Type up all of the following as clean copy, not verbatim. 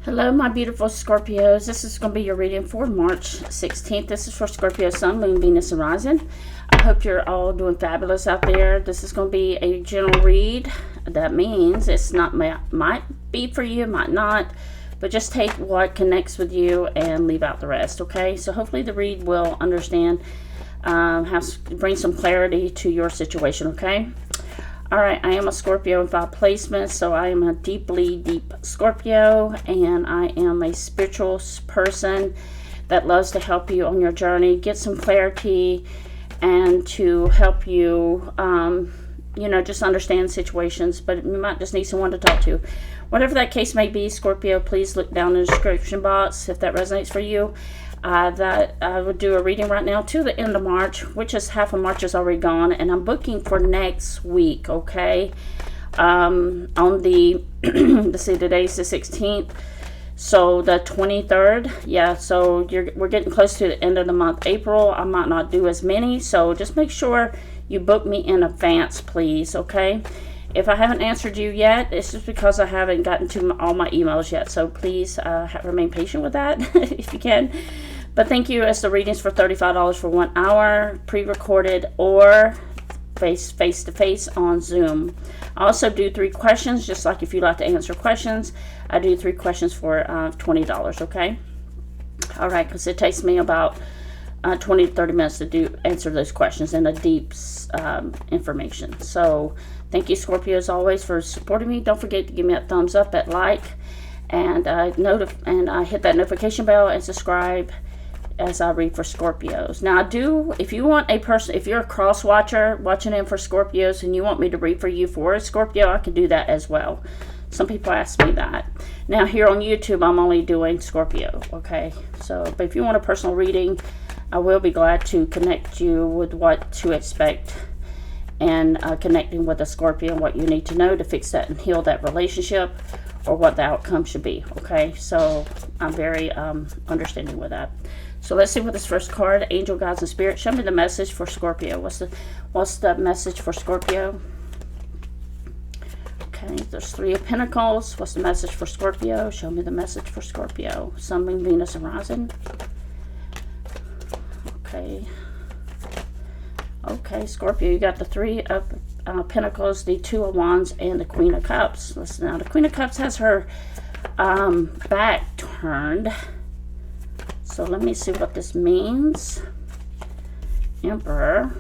Hello, my beautiful Scorpios. This is going to be your reading for March 16th. This is for Scorpio Sun, Moon, Venus, and Rising. I hope you're all doing fabulous out there. This is going to be a general read. That means it's not, might be for you, might not, but just take what connects with you and leave out the rest, okay? So hopefully the read will understand, bring some clarity to your situation, okay? All right, I am a Scorpio in 5 placements, so I am a deep Scorpio, and I am a spiritual person that loves to help you on your journey, get some clarity, and to help you, just understand situations, but you might just need someone to talk to. Whatever that case may be, Scorpio, please look down in the description box if that resonates for you. That I would do a reading right now to the end of March, which is half of March is already gone, and I'm booking for next week, okay? On the, let's see, today's the 16th, so the 23rd, yeah, so we're getting close to the end of the month, April. I might not do as many, so just make sure you book me in advance, please, okay? If I haven't answered you yet, it's just because I haven't gotten to all my emails yet. So please remain patient with that if you can. But thank you, as the readings for $35 for 1 hour, pre-recorded or face-to-face on Zoom. I also do 3 questions, just like if you like to answer questions. I do 3 questions for $20, okay? All right, because it takes me about 20 to 30 minutes to answer those questions and a deep information. So thank you, Scorpio, as always, for supporting me. Don't forget to give me a thumbs up, that like, and hit that notification bell and subscribe as I read for Scorpios. Now, if you want if you're a cross watcher watching in for Scorpios and you want me to read for you for a Scorpio, I can do that as well. Some people ask me that. Now, here on YouTube, I'm only doing Scorpio, okay? So, but if you want a personal reading, I will be glad to connect you with what to expect and connecting with a Scorpio and what you need to know to fix that and heal that relationship, or what the outcome should be, okay? So I'm very understanding with that. So let's see what this first card, Angel, Guides, and Spirit. Show me the message for Scorpio. What's the message for Scorpio? Okay, there's 3 of Pentacles. What's the message for Scorpio? Show me the message for Scorpio. Sun, Moon, Venus, and Rising. Okay, Scorpio, you got the 3 of Pentacles, the 2 of Wands, and the Queen of Cups. Listen, now the Queen of Cups has her back turned. So let me see what this means. Emperor.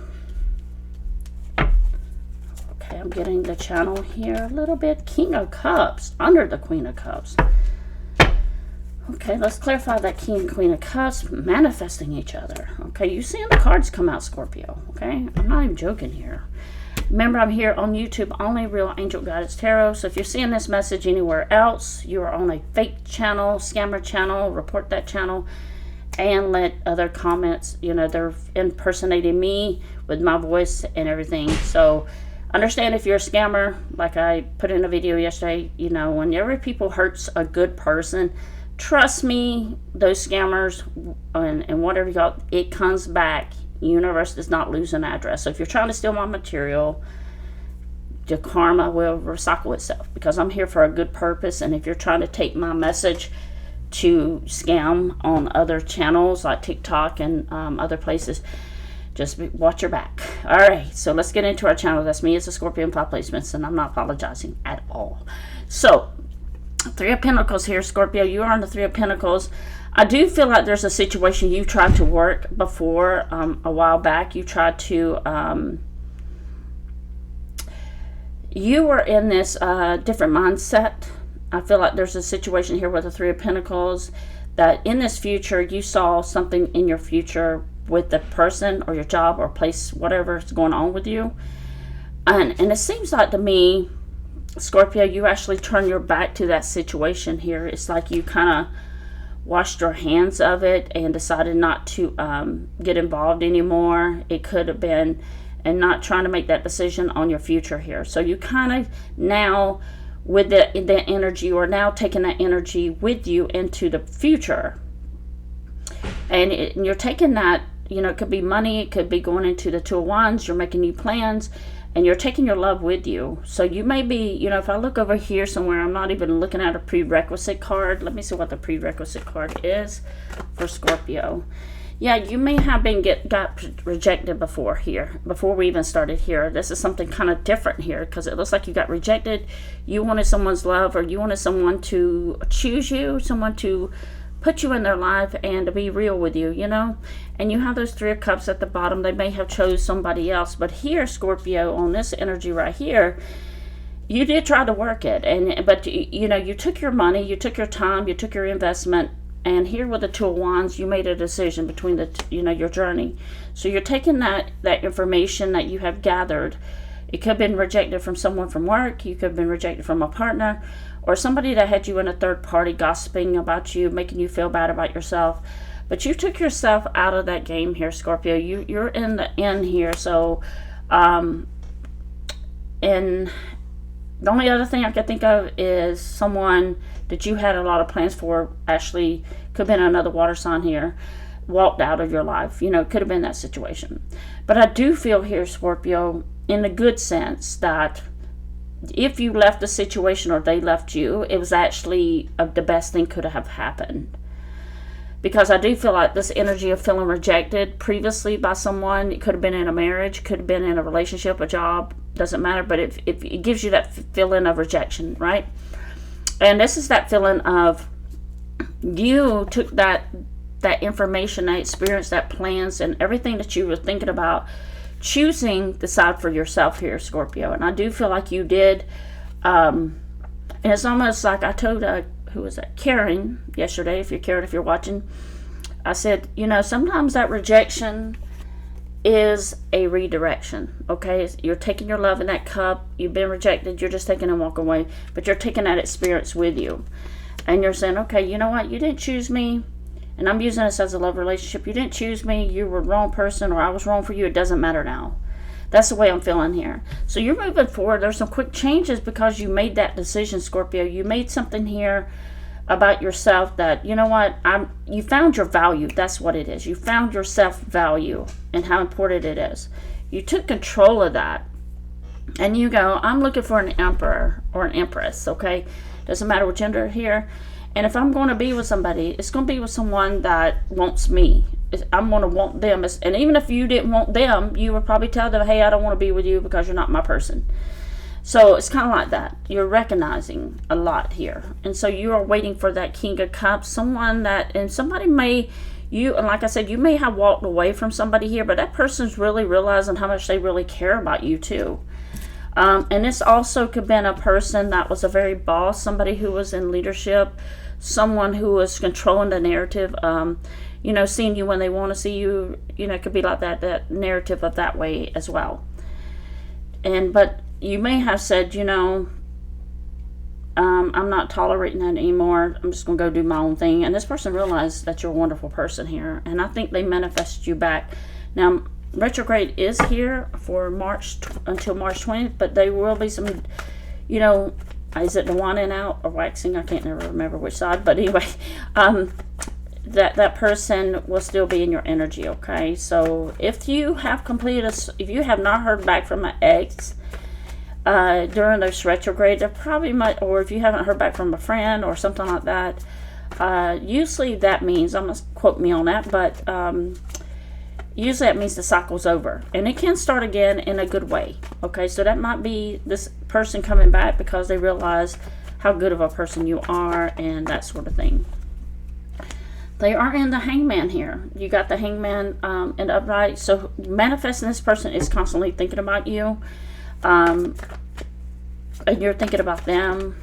Okay, I'm getting the channel here a little bit. King of Cups under the Queen of Cups. Okay, let's clarify that King and Queen of Cups manifesting each other. Okay, you seeing the cards come out, Scorpio. Okay, I'm not even joking here. Remember, I'm here on YouTube, only Real Angel Guided Tarot. So if you're seeing this message anywhere else, you are on a fake channel, scammer channel, report that channel, and let other comments, they're impersonating me with my voice and everything. So understand, if you're a scammer, like I put in a video yesterday, whenever people hurts a good person, trust me, those scammers and whatever you got, it comes back. Universe does not lose an address. So if you're trying to steal my material, the karma will recycle itself, because I'm here for a good purpose. And if you're trying to take my message to scam on other channels like TikTok and other places, just watch your back. All right, so let's get into our channel. That's me as a Scorpio in 5 placements, and I'm not apologizing at all. So 3 of Pentacles here, Scorpio. You are on the 3 of Pentacles. I do feel like there's a situation you tried to work before a while back. You tried to, you were in this different mindset. I feel like there's a situation here with the 3 of Pentacles that in this future, you saw something in your future with the person or your job or place, whatever is going on with you. And it seems like to me, Scorpio, you actually turn your back to that situation here. It's like you kind of washed your hands of it and decided not to get involved anymore. It could have been, and not trying to make that decision on your future here. So you kind of now, with the energy, you are now taking that energy with you into the future. And you're taking that, it could be money, it could be going into the 2 of Wands. You're making new plans. and you're taking your love with you. So you may be, you know, if I look over here somewhere, I'm not even looking at a prerequisite card. Let me see what the prerequisite card is for Scorpio. Yeah, you may have got rejected before here, before we even started here. This is something kind of different here, because it looks like you got rejected. You wanted someone's love, or you wanted someone to choose you, someone to put you in their life and to be real with you, you know. And you have those 3 of Cups at the bottom. They may have chose somebody else, but here, Scorpio, on this energy right here, you did try to work it, but you know, you took your money, you took your time, you took your investment. And here with the 2 of Wands, you made a decision between the, you know, your journey. So you're taking that information that you have gathered. It could have been rejected from someone from work. You could have been rejected from a partner, or somebody that had you in a third party gossiping about you, making you feel bad about yourself. But you took yourself out of that game here, Scorpio. You're in the end here. So, and the only other thing I could think of is someone that you had a lot of plans for, actually could have been another water sign here, walked out of your life. You know, it could have been that situation. But I do feel here, Scorpio, in a good sense, that if you left the situation or they left you, it was actually the best thing could have happened. Because I do feel like this energy of feeling rejected previously by someone, it could have been in a marriage, could have been in a relationship, a job, doesn't matter, but it gives you that feeling of rejection, right? And this is that feeling of you took that information, that experience, that plans, and everything that you were thinking about, choosing the side for yourself here, Scorpio. And I do feel like you did, and it's almost like I told who was that? Karen, yesterday, if you're watching, I said, you know, sometimes that rejection is a redirection, okay? You're taking your love in that cup, you've been rejected, you're just taking and walking away, but you're taking that experience with you. And you're saying, okay, you know what, you didn't choose me, and I'm using this as a love relationship. You didn't choose me, you were the wrong person, or I was wrong for you, it doesn't matter now. That's the way I'm feeling here. So you're moving forward. There's some quick changes because you made that decision, Scorpio. You made something here about yourself that, you know what, you found your value. That's what it is. You found your self-value and how important it is. You took control of that. And you go, I'm looking for an emperor or an empress, okay? Doesn't matter what gender here. And if I'm going to be with somebody, it's going to be with someone that wants me. I'm going to want them. And even if you didn't want them, you would probably tell them, hey, I don't want to be with you because you're not my person. So it's kind of like that. You're recognizing a lot here. And so you are waiting for that King of Cups. Someone that, and somebody may, and like I said, you may have walked away from somebody here, but that person's really realizing how much they really care about you too. And this also could have been a person that was a very boss, somebody who was in leadership, someone who was controlling the narrative, you know, seeing you when they want to see you, you know, it could be like that narrative of that way as well. But you may have said, you know, I'm not tolerating that anymore. I'm just going to go do my own thing. And this person realized that you're a wonderful person here. And I think they manifested you back. Now, retrograde is here for until March 20th, but there will be some, you know, is it the wanting out or waxing? I can't never remember which side. But anyway, that person will still be in your energy, okay? So if you have if you have not heard back from an ex during this retrograde, there probably might, or if you haven't heard back from a friend or something like that, usually that means, I'm going to quote me on that, but usually that means the cycle's over. And it can start again in a good way, okay? So that might be this person coming back because they realize how good of a person you are and that sort of thing. They are in the Hangman here. You got the Hangman in the upright. So manifesting this person is constantly thinking about you. And you're thinking about them.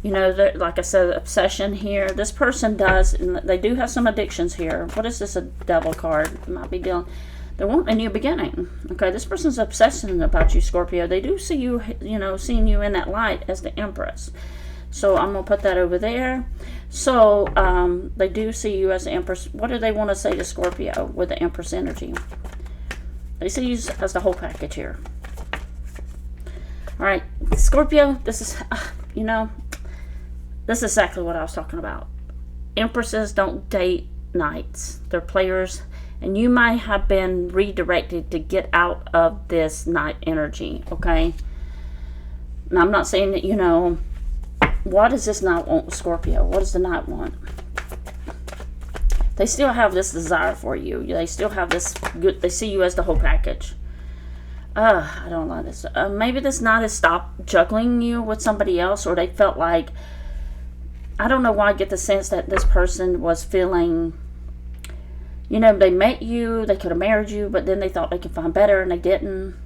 You know, like I said, obsession here. This person does, and they do have some addictions here. What is this, a devil card? It might be dealing. They want a new beginning. Okay, this person's obsessing about you, Scorpio. They do see you, you know, seeing you in that light as the Empress. So I'm going to put that over there. So they do see you as the Empress. What do they want to say to Scorpio with the Empress energy? They see you as the whole package here. All right, Scorpio, this is, you know, this is exactly what I was talking about. Empresses don't date knights. They're players, And you might have been redirected to get out of this Knight energy, okay? Now, I'm not saying that, you know, what does this Knight want with Scorpio? What does the Knight want? They still have this desire for you. They still have this good, they see you as the whole package. I don't like this. Maybe this Knight has stopped juggling you with somebody else, or they felt like, I don't know why I get the sense that this person was feeling, you know, they met you, they could have married you, but then they thought they could find better and they didn't.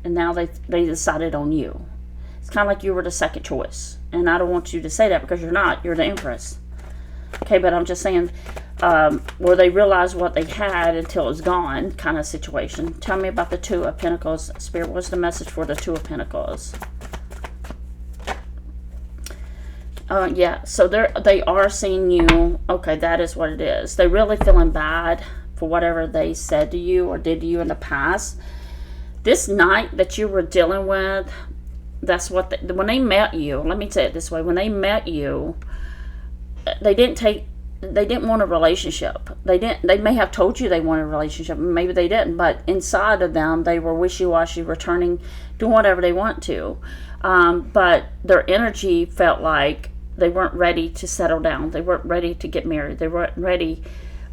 And now they decided on you. It's kind of like you were the second choice. And I don't want you to say that because you're not. You're the Empress. Okay, but I'm just saying, where they realized what they had until it was gone kind of situation. Tell me about the Two of Pentacles. Spirit, what's the message for the Two of Pentacles? Yeah, so they are seeing you. Okay, that is what it is. They're really feeling bad for whatever they said to you or did to you in the past. This Knight that you were dealing with, that's what when they met you, let me say it this way, when they met you, they didn't want a relationship. They may have told you they wanted a relationship, maybe they didn't, but inside of them they were wishy-washy, returning, doing whatever they want to. But their energy felt like they weren't ready to settle down. They weren't ready to get married. They weren't ready.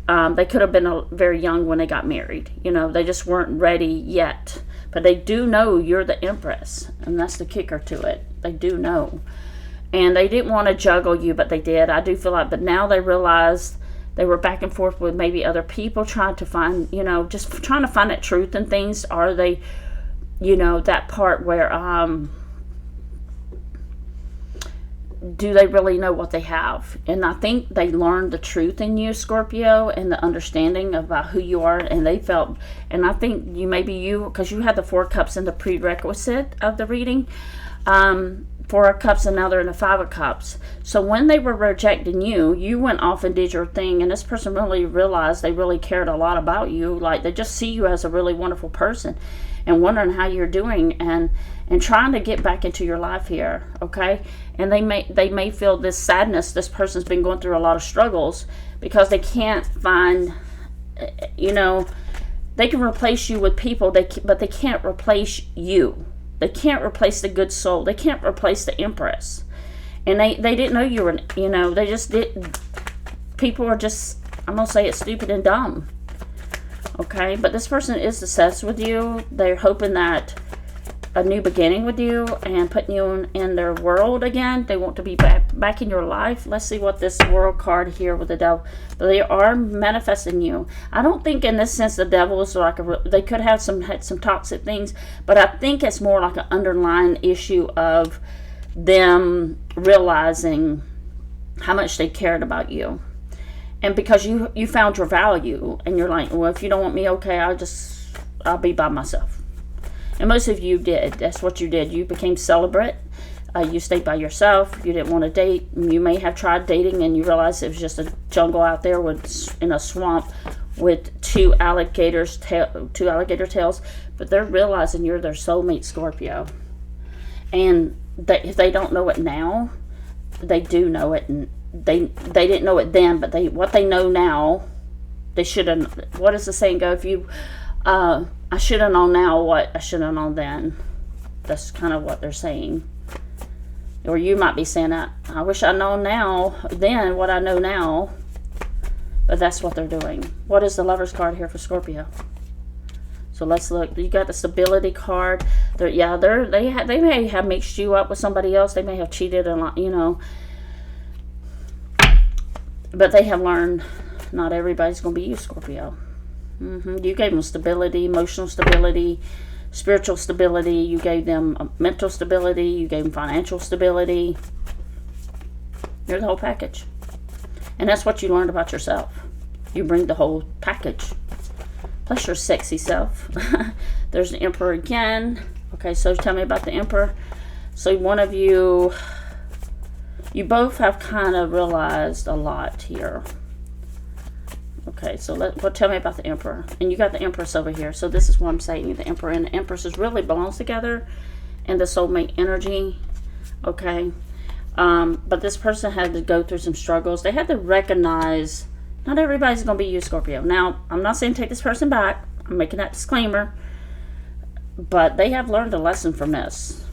They could have been very young when they got married. You know, they just weren't ready yet. But they do know you're the Empress, and that's the kicker to it. They do know. And they didn't want to juggle you, but they did. I do feel like, but now they realized they were back and forth with maybe other people trying to find, you know, just trying to find that truth in things. Are they, you know, that part where, do they really know what they have? And I think they learned the truth in you, Scorpio, and the understanding about who you are. And they felt, and I think because you had the Four of Cups in the prerequisite of the reading, Four of Cups, and now they're in the Five of Cups. So when they were rejecting you, you went off and did your thing, and this person really realized they really cared a lot about you. Like, they just see you as a really wonderful person and wondering how you're doing and trying to get back into your life here, okay? And they may feel this sadness. This person's been going through a lot of struggles because they can't find, you know, they can replace you with people, but they can't replace you. They can't replace the good soul. They can't replace the Empress. And they didn't know you were, you know, they just didn't. People are just, I'm going to say it's stupid and dumb. Okay, but this person is obsessed with you. They're hoping that a new beginning with you and putting you in their world again. They want to be back in your life. Let's see what this World card here with the Devil. But they are manifesting you. I don't think in this sense the Devil is like they could have some toxic things, but I think it's more like an underlying issue of them realizing how much they cared about you. And because you found your value, and you're like, well, if you don't want me, okay, I'll be by myself. And most of you did. That's what you did. You became celibate. You stayed by yourself. You didn't want to date. You may have tried dating, and you realized it was just a jungle out there in a swamp with two alligator tails. But they're realizing you're their soulmate, Scorpio. And if they don't know it now, they do know it. And they didn't know it then, but what they know now, they should have. What does the saying go? If you, I should have known now what I should have known then. That's kind of what they're saying. Or you might be saying that, I wish I'd known then what I know now. But that's what they're doing. What is the Lover's card here for Scorpio? So let's look. You got the Stability card. They may have mixed you up with somebody else. They may have cheated, and you know. But they have learned not everybody's going to be you, Scorpio. You gave them stability, emotional stability, spiritual stability. You gave them mental stability. You gave them financial stability. You're the whole package. And that's what you learned about yourself. You bring the whole package. Plus your sexy self. There's the Emperor again. Okay, so tell me about the Emperor. So one of you... You both have kind of realized a lot here. Okay, so tell me about the Emperor. And you got the Empress over here. So this is what I'm saying. The Emperor and the Empress really belongs together in the soulmate energy. Okay. But this person had to go through some struggles. They had to recognize Not everybody's going to be you, Scorpio. Now, I'm not saying take this person back. I'm making that disclaimer. But they have learned a lesson from this.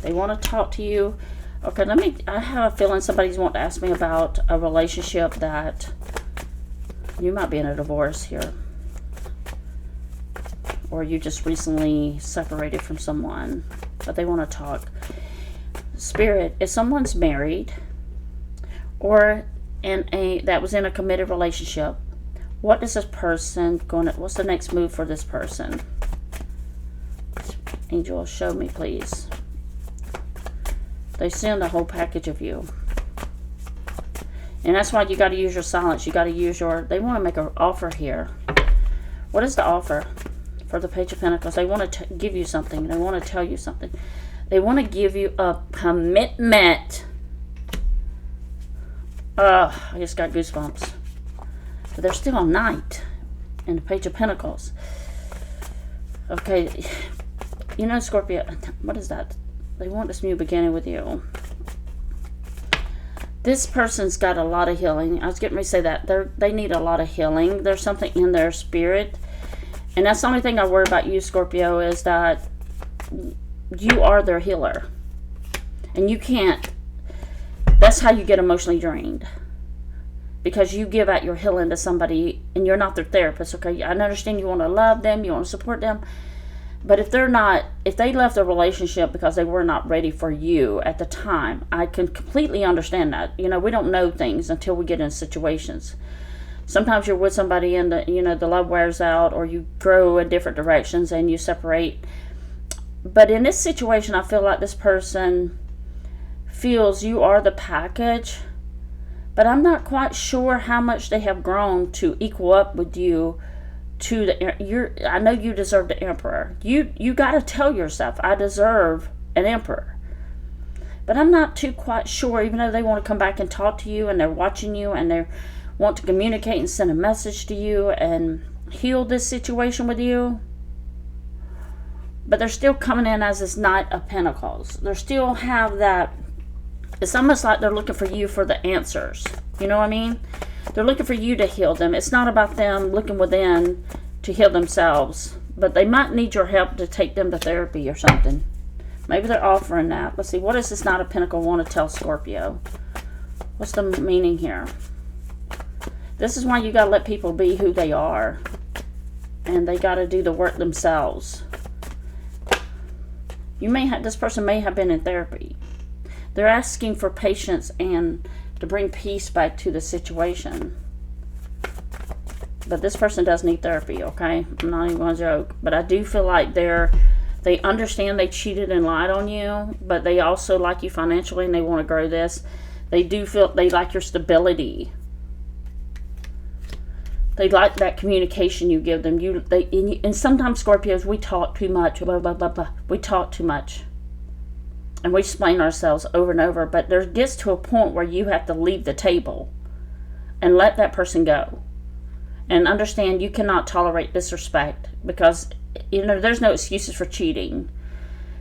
They want to talk to you. Okay, I have a feeling somebody's wanting to ask me about a relationship that you might be in a divorce here. Or you just recently separated from someone. But they want to talk. Spirit, if someone's married or that was in a committed relationship, what is this person what's the next move for this person? Angel, show me, please. They send a whole package of you. And that's why you got to use your silence. You got to use they want to make an offer here. What is the offer for the Page of Pentacles? They want to give you something. They want to tell you something. They want to give you a commitment. I just got goosebumps. But they're still a knight in the Page of Pentacles. Okay. You know, Scorpio, what is that? They want this new beginning with you. This person's got a lot of healing. I was getting ready to say that. They need a lot of healing. There's something in their spirit. And that's the only thing I worry about you, Scorpio, is that you are their healer. And you can't. That's how you get emotionally drained. Because you give out your healing to somebody and you're not their therapist. Okay, I understand you want to love them, you want to support them. But if they left a relationship because they were not ready for you at the time, I can completely understand that. You know, we don't know things until we get in situations. Sometimes you're with somebody and the love wears out, or you grow in different directions and you separate. But in this situation, I feel like this person feels you are the package, but I'm not quite sure how much they have grown to equal up with you. I know you deserve the Emperor. You got to tell yourself, I deserve an Emperor. But I'm not too quite sure, even though they want to come back and talk to you and they're watching you and they want to communicate and send a message to you and heal this situation with you. But they're still coming in as this Knight of Pentacles. They still have that. It's almost like they're looking for you for the answers. You know what I mean? They're looking for you to heal them. It's not about them looking within to heal themselves. But they might need your help to take them to therapy or something. Maybe they're offering that. Let's see. What does this Knight of Pentacles want to tell Scorpio? What's the meaning here? This is why you got to let people be who they are. And they got to do the work themselves. This person may have been in therapy. They're asking for patience and to bring peace back to the situation. But this person does need therapy, okay? I'm not even going to joke. But I do feel like they understand they cheated and lied on you, but they also like you financially and they want to grow this. They do feel they like your stability. They like that communication you give them. And sometimes, Scorpios, we talk too much. Blah, blah, blah, blah. We talk too much. And we explain ourselves over and over. But there gets to a point where you have to leave the table and let that person go. And understand you cannot tolerate disrespect. Because, there's no excuses for cheating.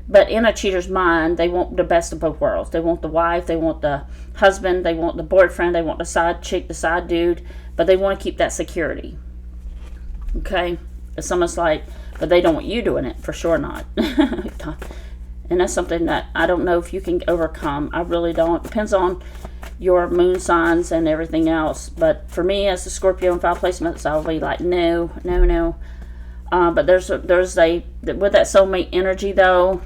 But in a cheater's mind, they want the best of both worlds. They want the wife, they want the husband, they want the boyfriend, they want the side chick, the side dude. But they want to keep that security. Okay? It's almost like, but they don't want you doing it. For sure not. And that's something that I don't know if you can overcome. I really don't. Depends on your moon signs and everything else. But for me, as a Scorpio in 5 placements, I'll be like, no. But there's with that soulmate energy, though,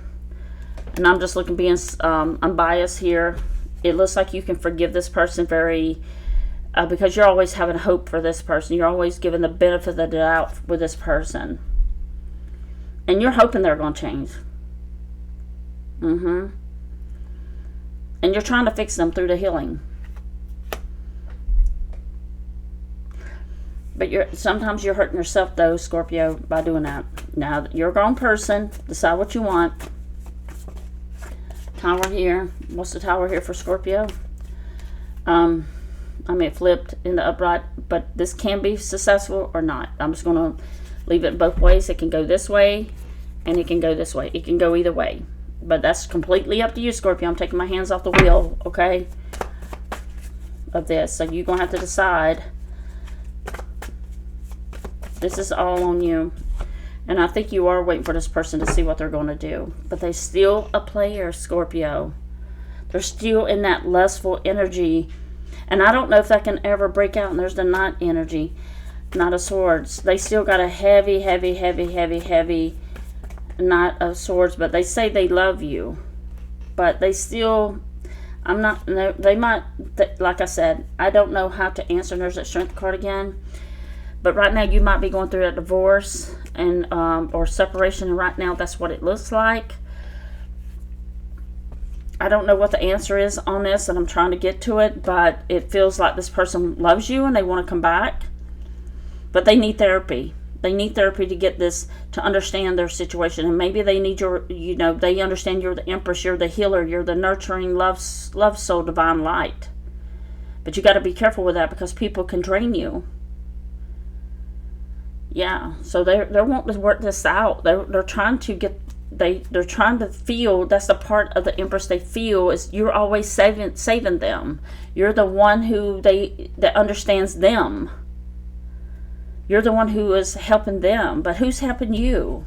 and I'm just looking, being unbiased here, it looks like you can forgive this person because you're always having hope for this person. You're always giving the benefit of the doubt with this person. And you're hoping they're going to change. And you're trying to fix them through the healing. But sometimes you're hurting yourself, though, Scorpio, by doing that. Now, you're a grown person. Decide what you want. Tower here. What's the tower here for Scorpio? It flipped in the upright. But this can be successful or not. I'm just going to leave it both ways. It can go this way, and it can go this way. It can go either way. But that's completely up to you, Scorpio. I'm taking my hands off the wheel, okay, of this. So you're going to have to decide. This is all on you. And I think you are waiting for this person to see what they're going to do. But they're still a player, Scorpio. They're still in that lustful energy. And I don't know if that can ever break out. And there's the Knight energy. Knight of Swords. They still got a heavy, heavy, heavy, heavy, heavy Knight of Swords. But they say they love you. But they still... I'm not... They might... Like I said, I don't know how to answer. There's that Strength card again. But right now you might be going through a divorce and or separation. And right now that's what it looks like. I don't know what the answer is on this, and I'm trying to get to it. But it feels like this person loves you and they want to come back. But they need therapy. They need therapy to get this, to understand their situation. And maybe they need your, you know, they understand you're the Empress, you're the healer, you're the nurturing love soul, divine light. But you got to be careful with that because people can drain you. Yeah, so they're wanting to work this out. They're trying to get, they're trying to feel, that's the part of the Empress they feel is you're always saving them. You're the one who that understands them. You're the one who is helping them, but who's helping you?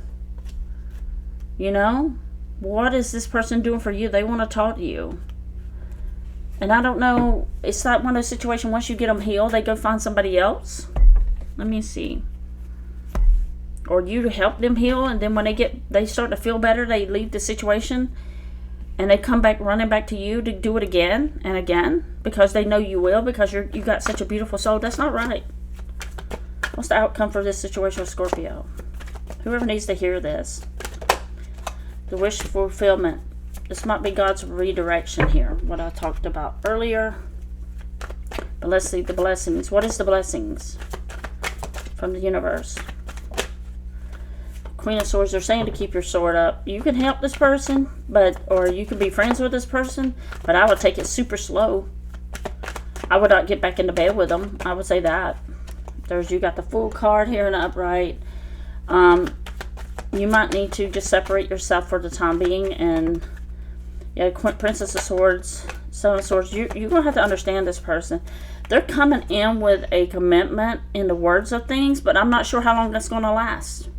You know? What is this person doing for you? They want to talk to you. And I don't know, it's like one of those situations, once you get them healed, they go find somebody else. Let me see. Or you help them heal, and then when they start to feel better, they leave the situation, and they come back running back to you to do it again and again, because they know you will, because you got such a beautiful soul. That's not right. What's the outcome for this situation with Scorpio? Whoever needs to hear this. The wish fulfillment. This might be God's redirection here, what I talked about earlier. But let's see the blessings. What is the blessings from the universe? Queen of Swords, they're saying to keep your sword up. You can help this person, or you can be friends with this person, but I would take it super slow. I would not get back into bed with them. I would say that. You got the Fool card here in the upright. You might need to just separate yourself for the time being. And yeah, Princess of Swords, Seven of Swords. You're going to have to understand this person. They're coming in with a commitment in the words of things, but I'm not sure how long that's going to last.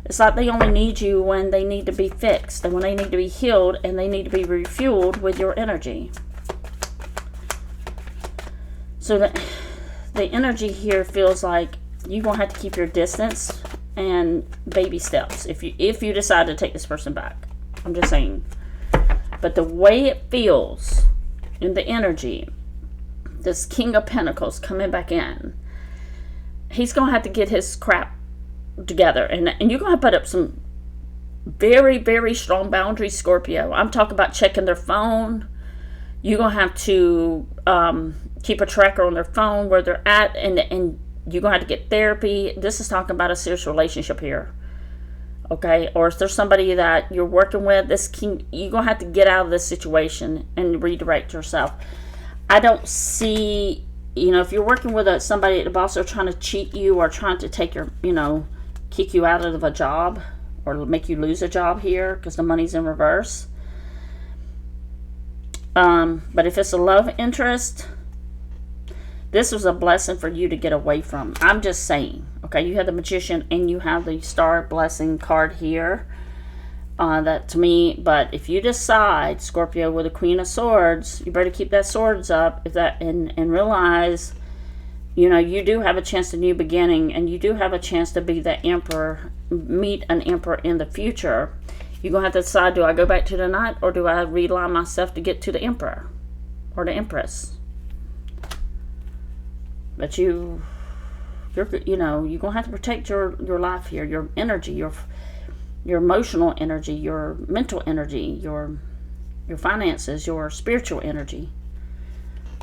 It's like they only need you when they need to be fixed and when they need to be healed and they need to be refueled with your energy. So the energy here feels like you're going to have to keep your distance and baby steps if you decide to take this person back. I'm just saying. But the way it feels in the energy, this King of Pentacles coming back in, he's going to have to get his crap together, and you're going to put up some very, very strong boundaries, Scorpio. I'm talking about checking their phone. You're going to have to keep a tracker on their phone where they're at, and you're going to have to get therapy. This is talking about a serious relationship here, okay? Or if there's somebody that you're working with, you're going to have to get out of this situation and redirect yourself. I don't see, if you're working with somebody at the boss, they're trying to cheat you or trying to take your, kick you out of a job or make you lose a job here because the money's in reverse. But if it's a love interest, this was a blessing for you to get away from. I'm just saying, okay, you have the Magician and you have the Star Blessing card here. That to me, but if you decide, Scorpio, with the Queen of Swords, you better keep that swords up and realize, you do have a chance to new beginning, and you do have a chance to be the Emperor, meet an Emperor in the future. You're going to have to decide, do I go back to the Knight, or do I realign myself to get to the Emperor or the Empress? But you're going to have to protect your life here, your energy, your emotional energy, your mental energy, your finances, your spiritual energy.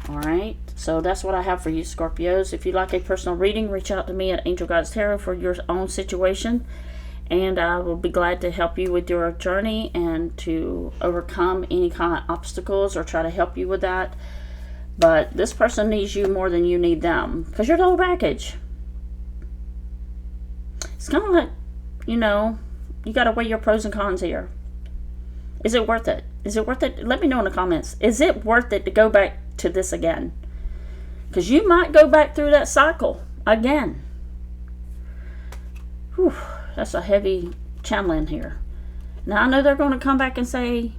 All right, so that's what I have for you, Scorpios. If you'd like a personal reading, reach out to me at Angel Guides Tarot for your own situation, and I will be glad to help you with your journey and to overcome any kind of obstacles or try to help you with that. But this person needs you more than you need them because you're the whole package. It's kind of like, you got to weigh your pros and cons here. Is it worth it? Is it worth it? Let me know in the comments. Is it worth it to go back to this again? Because you might go back through that cycle again. Whew, that's a heavy channeling here. Now, I know they're going to come back and say,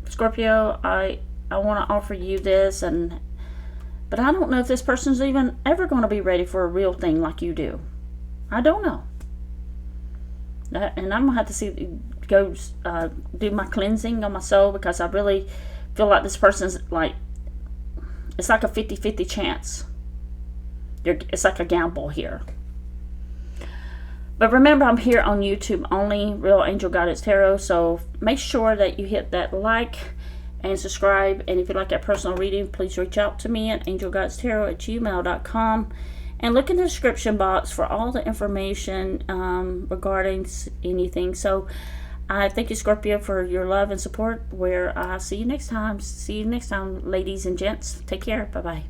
Scorpio, I want to offer you this, but I don't know if this person's even ever going to be ready for a real thing like you do. I don't know. And I'm going to have to go do my cleansing on my soul, because I really feel like this person's like, it's like a 50-50 chance. It's like a gamble here. But remember, I'm here on YouTube only, Real Angel Guidance Tarot. So make sure that you hit that like and subscribe. And if you'd like that personal reading, please reach out to me at angelguidestarot@gmail.com. And look in the description box for all the information regarding anything. So I thank you, Scorpio, for your love and support. See you next time. See you next time, ladies and gents. Take care. Bye-bye.